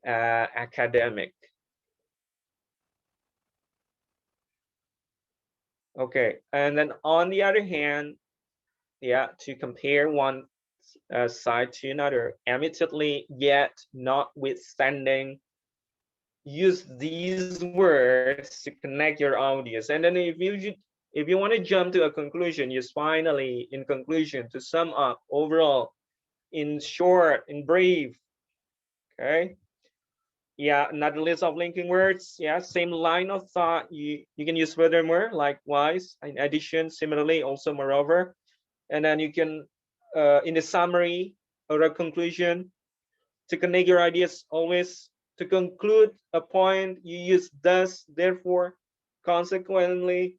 academic. Okay, and then on the other hand, yeah, to compare one side to another, admittedly, yet notwithstanding, use these words to connect your audience. And then if you want to jump to a conclusion, use finally in conclusion to sum up overall, in short, in brief. Okay. Yeah, another list of linking words. Yeah, same line of thought. You can use furthermore, likewise, in addition, similarly, also moreover. And then you can, in the summary or a conclusion, to connect your ideas always, to conclude a point, you use thus, therefore, consequently,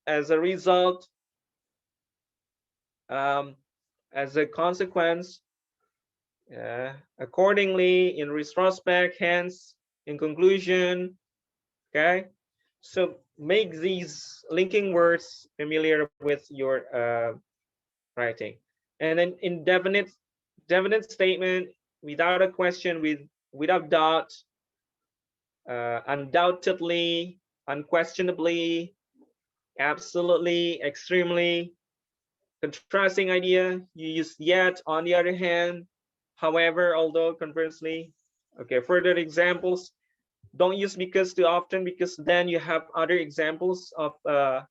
as a result, um, as a consequence, accordingly, in retrospect, hence, in conclusion. Okay, so make these linking words familiar with your writing. And then indefinite definite statement, without a question, without doubt, undoubtedly, unquestionably, absolutely, extremely. Contrasting idea, you use yet. On the other hand, however, although, conversely. Okay, further examples, don't use because too often, because then you have other examples of the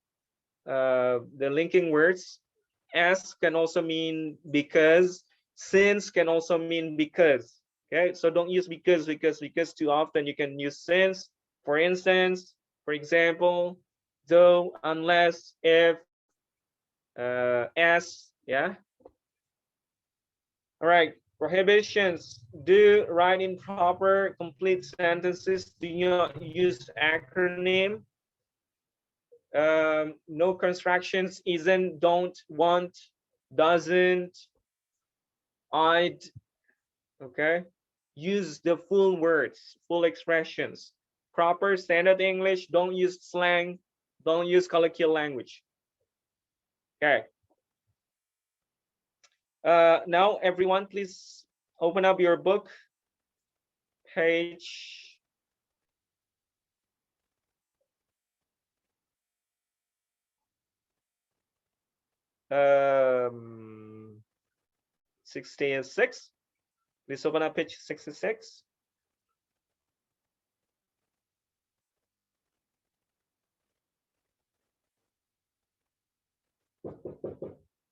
linking words. As can also mean because, since can also mean because. Okay, so don't use because too often. You can use since, for instance, for example, though, unless, if, as. Yeah. All right. Prohibitions: do write in proper complete sentences, do not use acronym. No constructions: isn't, don't, want, doesn't, I'd. Okay, use the full words, full expressions, proper standard English. Don't use slang, don't use colloquial language. Okay, now everyone please open up your book, page 66. Please open up page 66.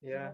Yeah.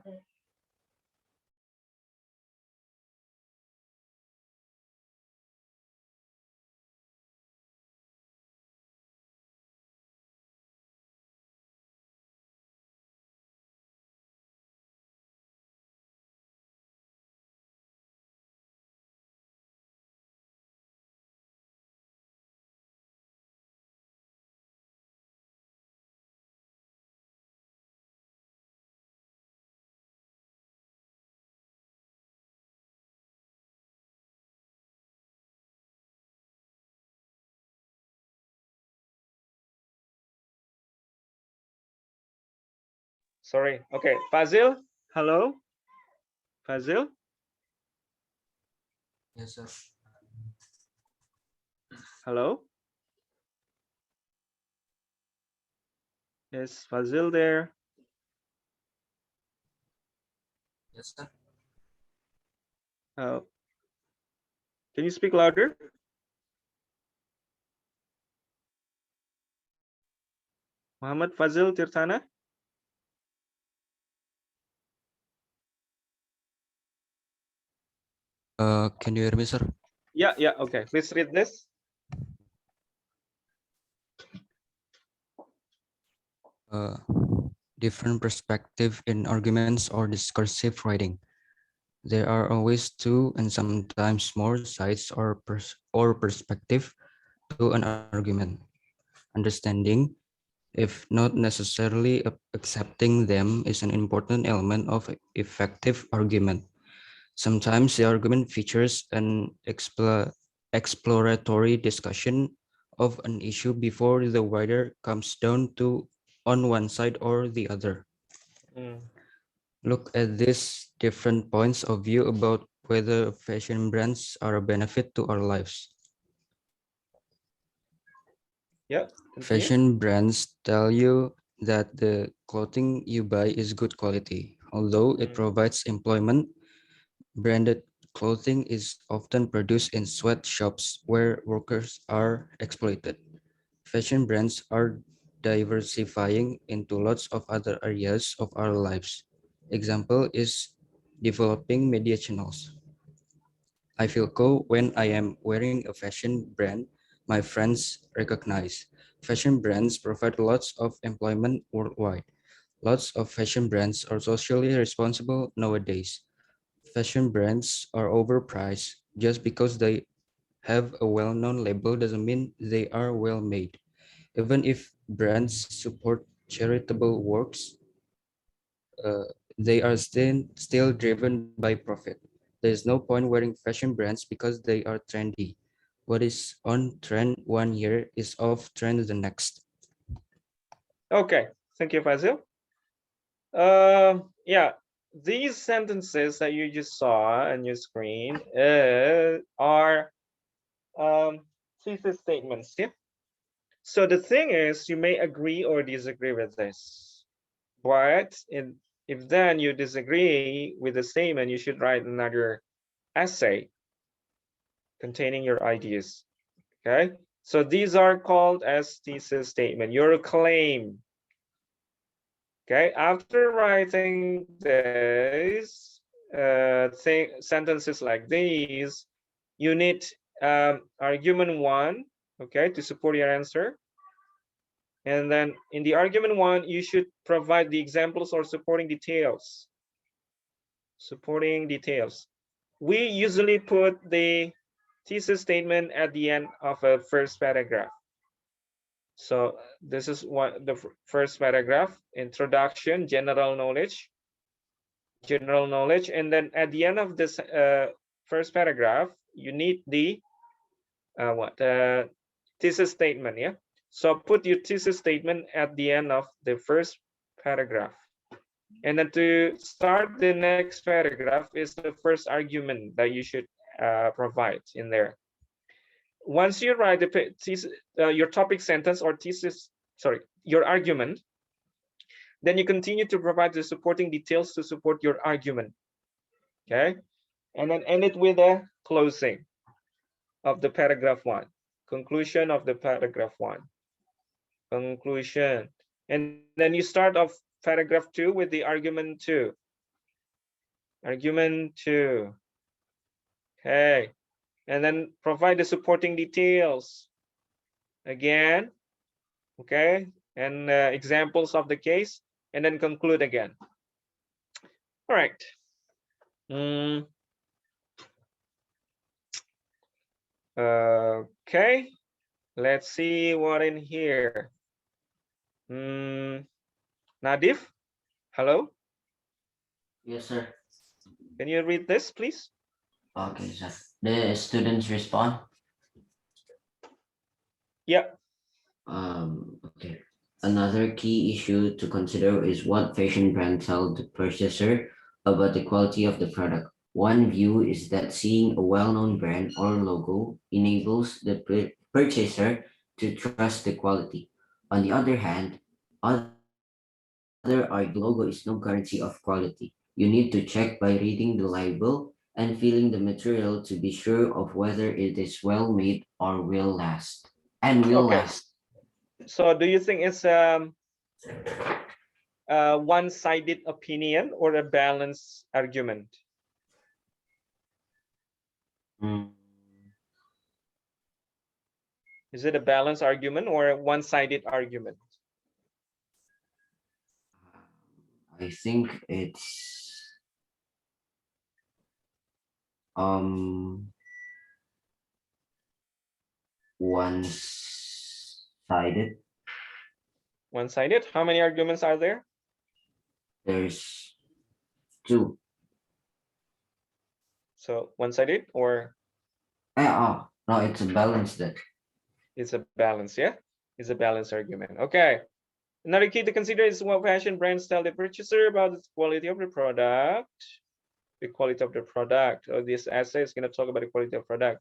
Sorry. Okay, Fazil. Hello, Fazil. Yes, sir. Hello. Is Fazil there? Yes, sir. Uh, can you speak louder? Muhammad Fazil Tirtana. Can you hear me, sir? Yeah, yeah. Okay, please read this. Different perspective in arguments or discursive writing. There are always two and sometimes more sides or perspective to an argument. Understanding, if not necessarily accepting them, is an important element of effective argument. Sometimes the argument features an exploratory discussion of an issue before the writer comes down to on one side or the other. Mm. Look at these different points of view about whether fashion brands are a benefit to our lives. Yeah, continue. Fashion brands tell you that the clothing you buy is good quality. Although it provides employment, branded clothing is often produced in sweatshops where workers are exploited. Fashion brands are diversifying into lots of other areas of our lives. Example is developing media channels. I feel cool when I am wearing a fashion brand my friends recognize. Fashion brands provide lots of employment worldwide. Lots of fashion brands are socially responsible nowadays. Fashion brands are overpriced. Just because they have a well-known label doesn't mean they are well made. Even if brands support charitable works, they are still driven by profit. There is no point wearing fashion brands because they are trendy. What is on trend one year is off trend the next. Okay, thank you, Fazil. Yeah, these sentences that you just saw on your screen are thesis statements. Yeah. So the thing is, you may agree or disagree with this, but if then you disagree with the statement, you should write another essay containing your ideas. Okay. So these are called as thesis statement, your claim. Okay, after writing this sentences like these, you need argument one, okay, to support your answer. And then in the argument one, you should provide the examples or supporting details. Supporting details. We usually put the thesis statement at the end of a first paragraph. So this is what the first paragraph, introduction, general knowledge, and then at the end of this first paragraph, you need the thesis statement. Yeah. So put your thesis statement at the end of the first paragraph. And then to start the next paragraph is the first argument that you should provide in there. Once you write the your topic sentence or thesis, sorry, your argument, then you continue to provide the supporting details to support your argument. Okay. And then end it with a closing of the paragraph one, conclusion of the paragraph one, conclusion. And then you start off paragraph two with the argument two. Argument two. Okay. And then provide the supporting details again. Okay. And examples of the case, and then conclude again. All right. Okay. Let's see what in here. Nadif, hello. Yes, sir. Can you read this, please? Okay, sir. The students respond. Yeah. Okay. Another key issue to consider is what fashion brand tell the purchaser about the quality of the product. One view is that seeing a well-known brand or logo enables the purchaser to trust the quality. On the other hand, other argue the logo is no guarantee of quality. You need to check by reading the label and feeling the material to be sure of whether it is well made or will last. And will Okay. last. So do you think it's one-sided opinion or a balanced argument? Is it a balanced argument or a one-sided argument? I think it's one-sided. One-sided. How many arguments are there? There's two. So one-sided or No, it's a balanced that. it's a balance, yeah? It's a balanced argument. Okay. Another key to consider is what fashion brands tell the purchaser about the quality of the product. the quality of the product, or this essay is going to talk about the quality of product.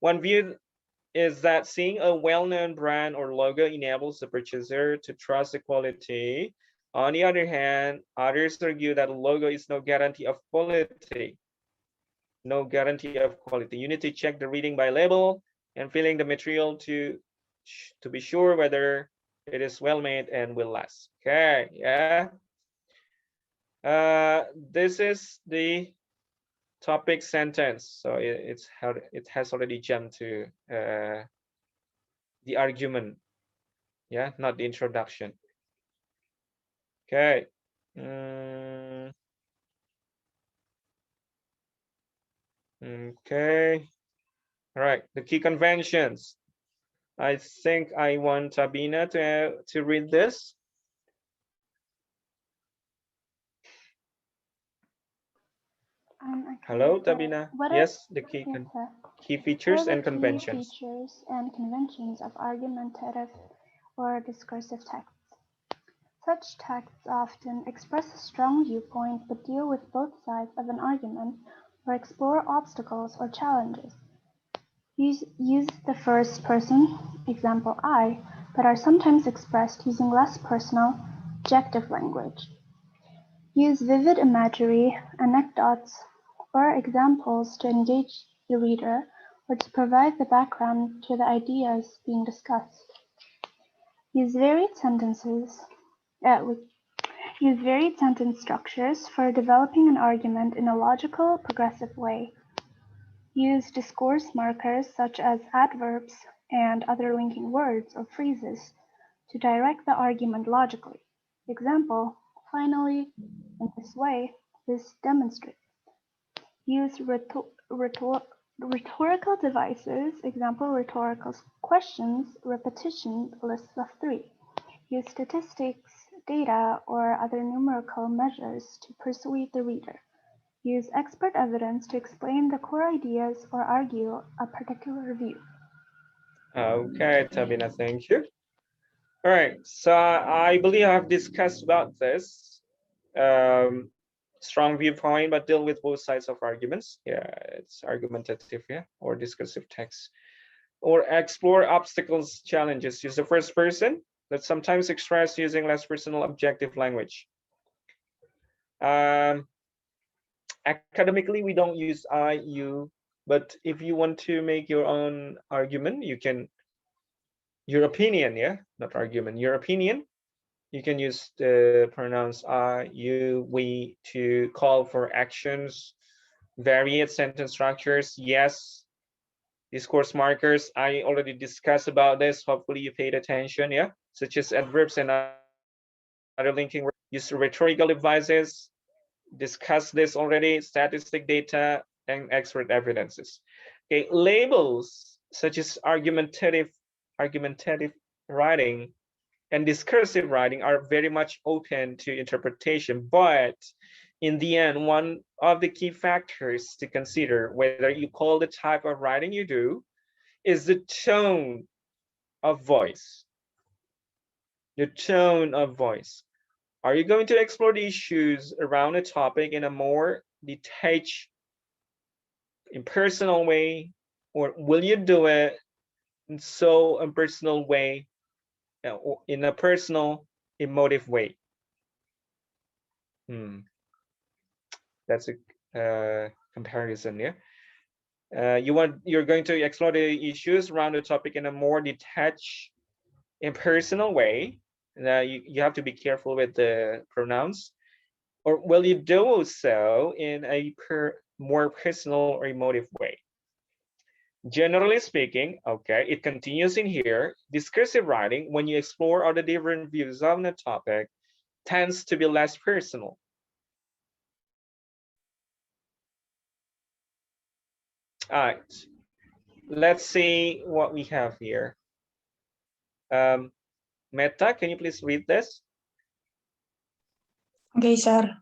One view is that seeing a well-known brand or logo enables the purchaser to trust the quality. On the other hand, others argue that a logo is no guarantee of quality. No guarantee of quality. You need to check the reading by label and feeling the material to be sure whether it is well made and will last. Okay, yeah. This is the topic sentence, so it has already jumped to the argument, yeah, not the introduction. Okay. Okay. All right, the key conventions. I think I want Tabina to read this. Hello, Tabina. Yes, the key features and conventions. Key features and conventions of argumentative or discursive texts. Such texts often express a strong viewpoint but deal with both sides of an argument or explore obstacles or challenges. Use the first person, example I, but are sometimes expressed using less personal, objective language. Use vivid imagery, anecdotes, or examples to engage the reader or to provide the background to the ideas being discussed. Use varied sentence structures for developing an argument in a logical, progressive way. Use discourse markers such as adverbs and other linking words or phrases to direct the argument logically. Example, finally, in this way, this demonstrates. Use rhetorical devices, example, rhetorical questions, repetition, lists of 3. Use statistics, data, or other numerical measures to persuade the reader. Use expert evidence to explain the core ideas or argue a particular view. Okay, Tabina, thank you. All right, so I believe I've discussed about this. Strong viewpoint, but deal with both sides of arguments. Yeah, it's argumentative, yeah, or discursive text. Or explore obstacles, challenges. Use the first person, that's sometimes expressed using less personal objective language. Academically, we don't use I, you, but if you want to make your own argument, you can, your opinion, yeah, not argument, your opinion, you can use the pronouns I, you, we to call for actions, varied sentence structures, yes, discourse markers. I already discussed about this. Hopefully you paid attention, yeah, such as adverbs and other linking words. Use rhetorical devices, discuss this already, statistic data and expert evidences. Okay, labels such as argumentative writing and discursive writing are very much open to interpretation, but in the end, one of the key factors to consider whether you call the type of writing you do is the tone of voice. The tone of voice. Are you going to explore the issues around a topic in a more detached, impersonal way, or will you do it in so impersonal way, or in a personal, emotive way? That's a comparison, yeah. You're going to explore the issues around the topic in a more detached, impersonal way. You have to be careful with the pronouns. Or will you do so in a more personal or emotive way? Generally speaking, okay, it continues in here. Discursive writing, when you explore all the different views on the topic, tends to be less personal. All right, let's see what we have here. Meta, can you please read this? Okay, sir.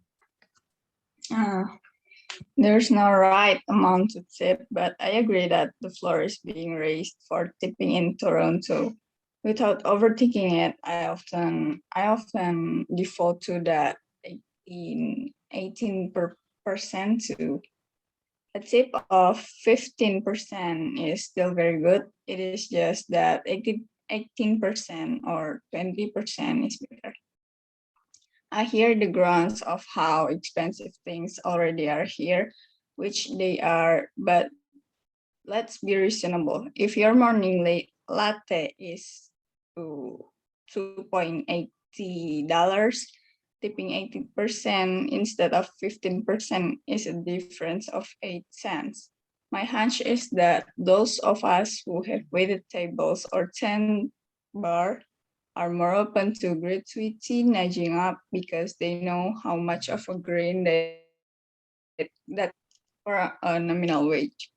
There's no right amount to tip, but I agree that the floor is being raised for tipping in Toronto. Without overthinking it, I often default to that 18 too. A tip of 15% is still very good. It is just that 18% or 20% is better. I hear the grounds of how expensive things already are here, which they are, but let's be reasonable. If your morning latte is $2.80, tipping 80% instead of 15% is a difference of 8 cents. My hunch is that those of us who have waited tables or 10 bar are more open to gratuity nudging up because they know how much of a gain that for a nominal wage.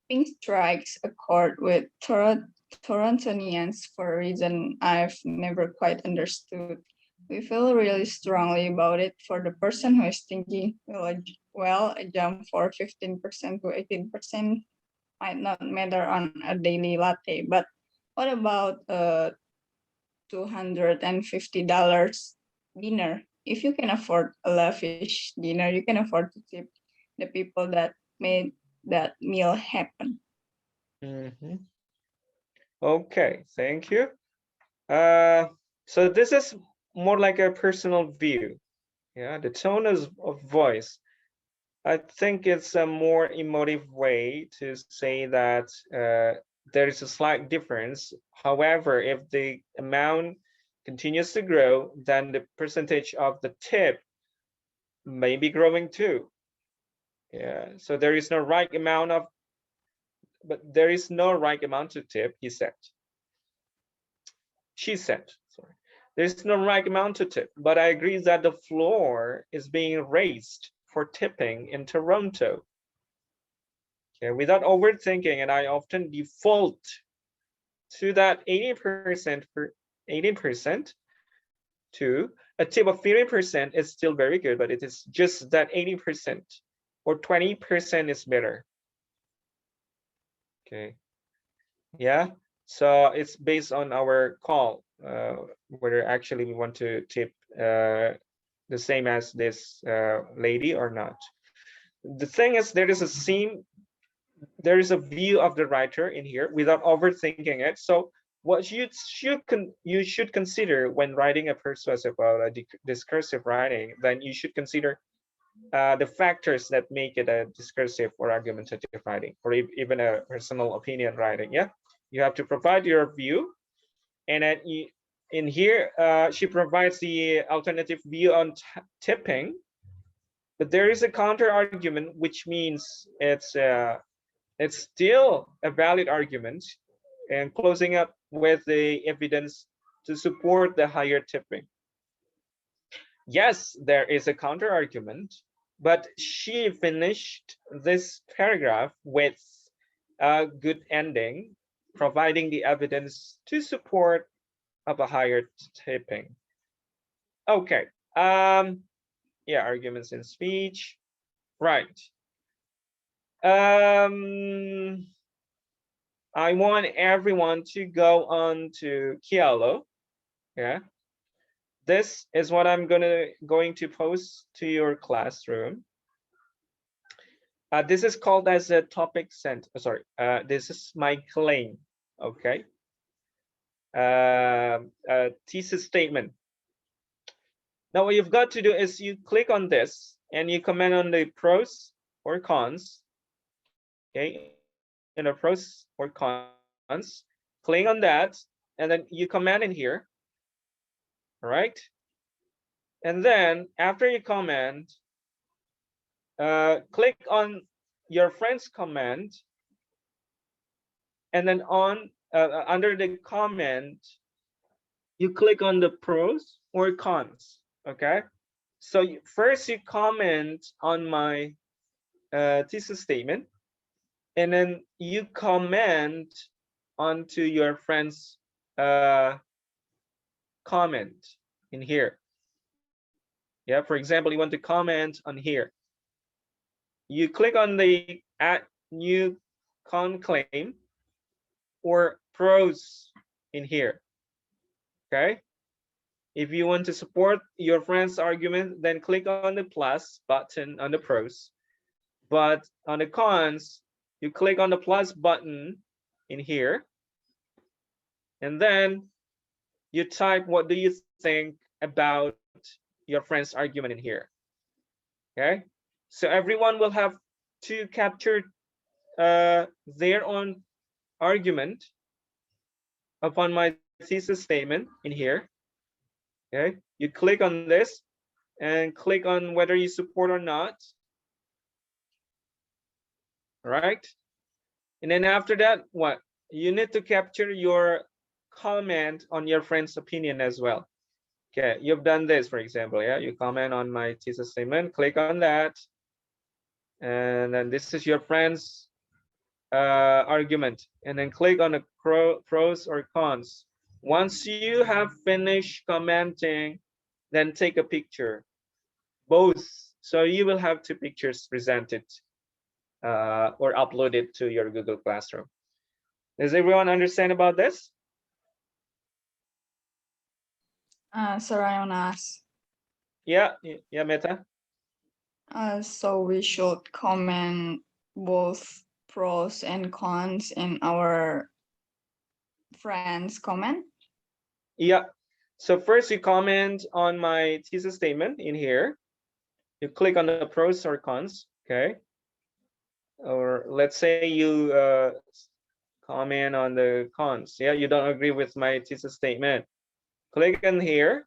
Pink strikes a chord with Torontonians for a reason I've never quite understood. We feel really strongly about it. For the person who is thinking, well, a jump for 15% to 18% might not matter on a daily latte, but what about a $250 dinner? If you can afford a lavish dinner, you can afford to tip the people that made that meal happen. Mhm. Okay, thank you. So this is more like a personal view. Yeah, the tone of voice. I think it's a more emotive way to say that there is a slight difference. However, if the amount continues to grow, then the percentage of the tip may be growing too. Yeah, so there is no right amount of, but there is no right amount to tip, he said. She said, sorry. There's no right amount to tip, but I agree that the floor is being raised for tipping in Toronto. Okay, without overthinking, and I often default to that 80% for 80% to a tip of 30% is still very good, but it is just that 80% or 20% is better. Okay. Yeah. So it's based on our call, whether actually we want to tip the same as this lady or not. The thing is, there is a view of the writer in here without overthinking it. So what you should consider when writing a persuasive or a discursive writing, then you should consider the factors that make it a discursive or argumentative writing, or even a personal opinion writing. Yeah, you have to provide your view, and then in here she provides the alternative view on tipping, but there is a counter argument, which means it's still a valid argument, and closing up with the evidence to support the higher tipping. Yes, there is a counter argument, but she finished this paragraph with a good ending, providing the evidence to support of a higher tipping. Okay. Yeah, arguments in speech. Right. I want everyone to go on to Kialo. Yeah. This is what I'm going to post to your classroom. This is called as a topic sent. Sorry, this is my claim. Okay. Thesis statement. Now what you've got to do is you click on this and you comment on the pros or cons. Okay, in the pros or cons, click on that, and then you comment in here. All right. And then after you comment, click on your friend's comment, and then on under the comment, you click on the pros or cons. Okay, so first you comment on my thesis statement, and then you comment onto your friend's comment in here. Yeah, for example, you want to comment on here. You click on the add new conclaim or pros in here. Okay. If you want to support your friend's argument, then click on the plus button on the pros. But on the cons, you click on the plus button in here. And then you type what do you think about your friend's argument in here. Okay, so everyone will have to capture their own argument upon my thesis statement in here. Okay, you click on this and click on whether you support or not. All right, and then after that, what you need to capture your comment on your friend's opinion as well. Okay, you've done this, for example, yeah, you comment on my thesis statement, click on that, and then this is your friend's argument, and then click on the pros or cons. Once you have finished commenting, then take a picture, both, so you will have two pictures presented or uploaded to your Google Classroom. Does everyone understand about this? Sir, I want to ask. Yeah, Meta. So we should comment both pros and cons in our friend's comment? Yeah. So first you comment on my thesis statement in here. You click on the pros or cons, okay? Or let's say you comment on the cons. Yeah, you don't agree with my thesis statement. Click in here,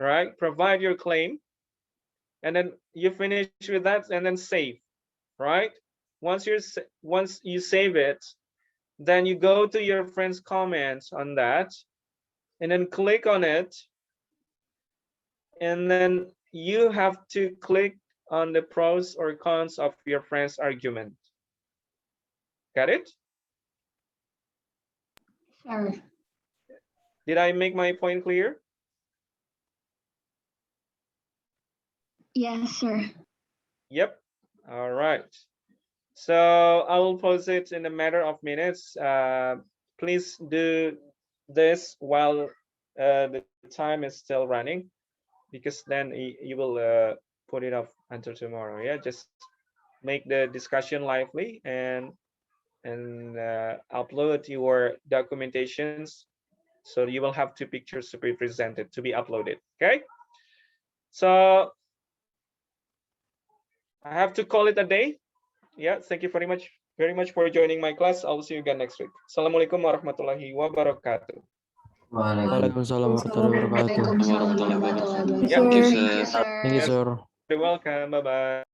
right? Provide your claim, and then you finish with that, and then save, right? Once you save it, then you go to your friend's comments on that, and then click on it, and then you have to click on the pros or cons of your friend's argument. Got it? Sir. Did I make my point clear? Yes, sir. Yep. All right. So I will post it in a matter of minutes. Please do this while the time is still running, because then you will put it off until tomorrow. Yeah, just make the discussion lively and upload your documentations. So you will have two pictures to be presented, to be uploaded. Okay. So I have to call it a day. Yeah, thank you very much for joining my class. I'll see you again next week. Assalamualaikum warahmatullahi wabarakatuh. Waalaikumsalam warahmatullahi wabarakatuh. Waalaikumsalam warahmatullahi wabarakatuh. Yeah. Thank you, sir. Thank you, sir. You're welcome. Bye-bye.